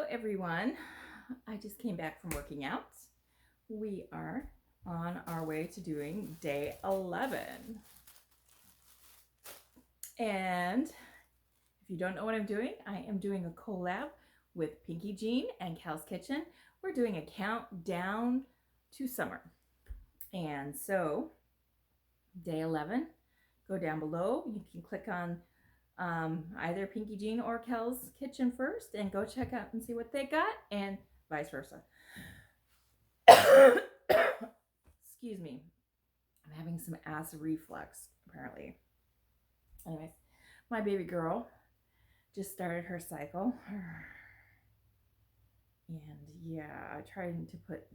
everyone. I just came back from working out. We are on our way to doing day 11. And if you don't know what I'm doing, I am doing a collab with Pinkee Jean and Cal's Kitchen. We're doing a countdown to summer. And so day 11, go down below. You can click on either Pinkee Jean or Cal's Kitchen first and go check out and see what they got, and vice versa. Excuse me. I'm having some acid reflux, apparently. Anyways, my baby girl just started her cycle. And yeah, I tried to put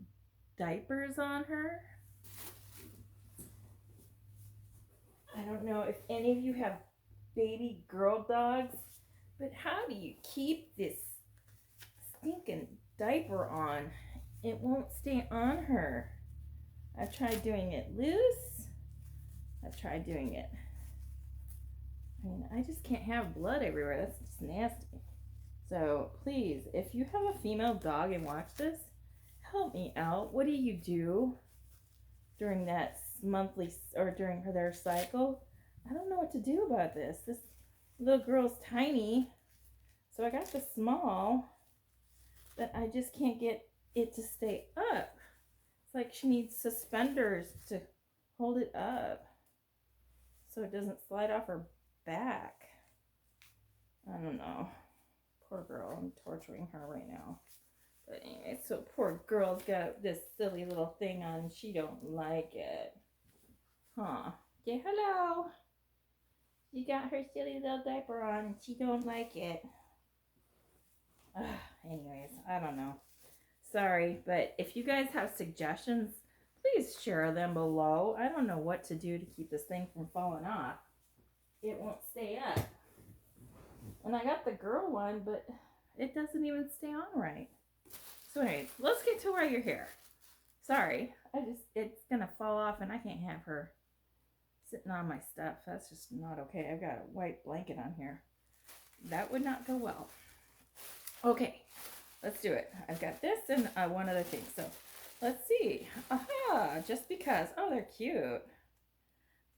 diapers on her. I don't know if any of you have baby girl dogs, but how do you keep this stinking diaper on? It won't stay on her. I've tried doing it loose. I've tried doing it. I mean, I just can't have blood everywhere. That's just nasty. So please, if you have a female dog and watch this, help me out. What do you do during that monthly or during their cycle? I don't know what to do about this. This little girl's tiny, so I got the small, but I just can't get it to stay up. It's like she needs suspenders to hold it up so it doesn't slide off her back. I don't know. Poor girl. I'm torturing her right now. But anyway, so poor girl's got this silly little thing on and she don't like it. Huh. Yeah, hello. You got her silly little diaper on and she don't like it. Anyways, I don't know. Sorry, but if you guys have suggestions, please share them below. I don't know what to do to keep this thing from falling off. It won't stay up. And I got the girl one, but it doesn't even stay on right. So anyways, let's get to where you're here. Sorry, it's gonna fall off and I can't have her sitting on my stuff. That's just not okay. I've got a white blanket on here. That would not go well. Okay, let's do it. I've got this and one other thing. So let's see. Aha, just because. Oh, they're cute.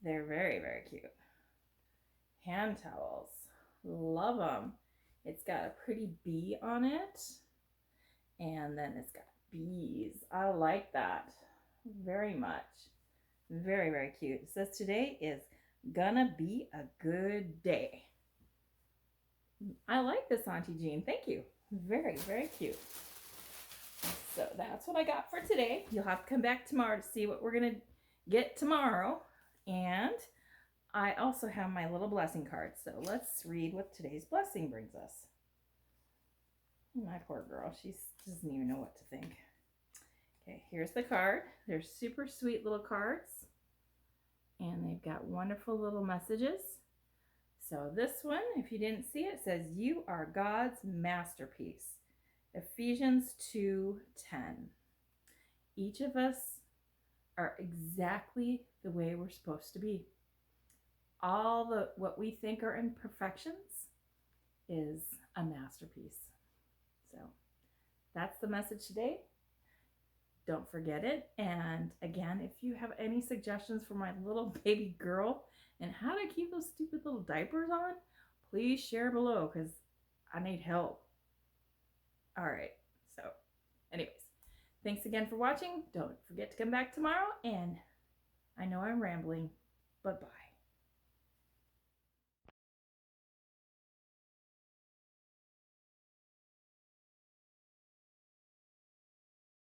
They're very, very cute. Hand towels. Love them. It's got a pretty bee on it. And then it's got bees. I like that very much. Very, very cute. It says today is gonna be a good day. I like this, Auntie Jean. Thank you. Very, very cute. So that's what I got for today. You'll have to come back tomorrow to see what we're gonna get tomorrow. And I also have my little blessing card. So let's read what today's blessing brings us. My poor girl, she doesn't even know what to think. Okay, here's the card. They're super sweet little cards. And they've got wonderful little messages. So this one, if you didn't see it, says, "You are God's masterpiece." Ephesians 2:10. Each of us are exactly the way we're supposed to be. All what we think are imperfections is a masterpiece. So that's the message today. Don't forget it. And again, if you have any suggestions for my little baby girl and how to keep those stupid little diapers on, please share below because I need help. All right. So anyways, thanks again for watching. Don't forget to come back tomorrow. And I know I'm rambling, but bye.